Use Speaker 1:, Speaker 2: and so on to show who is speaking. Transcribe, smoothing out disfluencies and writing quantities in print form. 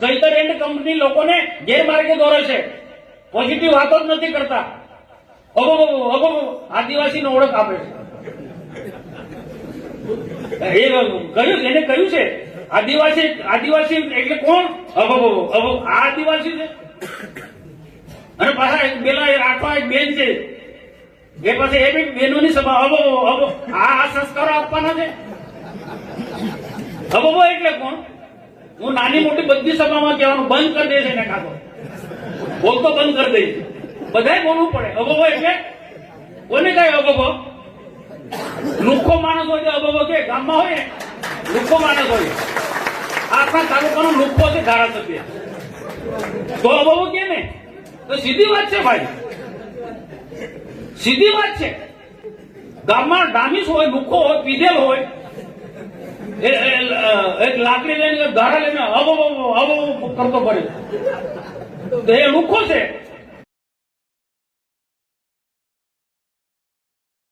Speaker 1: Chaitar and company લોકોને ગેરમાર્ગે દોરે છે, પોઝિટિવ વાતો જ નથી કરતા. આદિવાસીને ઓળખ આપે છે. એ કહ્યું એને કહ્યું છે આદિવાસી એટલે કોણ? આ આદિવાસી છે. અને પાછા પેલા રાખવા એક બેન છે એ પછી એ બી બહેનોની સભા આ સંસ્કારો આપવાના છે. એટલે કોણ? હું નાની મોટી બધી સભામાં કહેવાનું બંધ કરી દે છે ને કાતો બોલતો બંધ કરી દઈશ. બધાય બોલવું પડે. એટલે કોને કઈ લુખ્ખો માણસ હોય તો કે ગામમાં હોય ને લુખ્ખો માણસ હોય. આખા તાલુકાનો લુખ્ખો છે ધારાસભ્ય તો કે ને તો સીધી વાત છે ભાઈ, સીધી વાત છે. ગામમાં ડામીસ હોય, લુખ્ખો હોય, પીધેલ હોય, એક લાકડી લઈને ધારા લઈને કરતો પડે તો એ લુખ્ખો છે.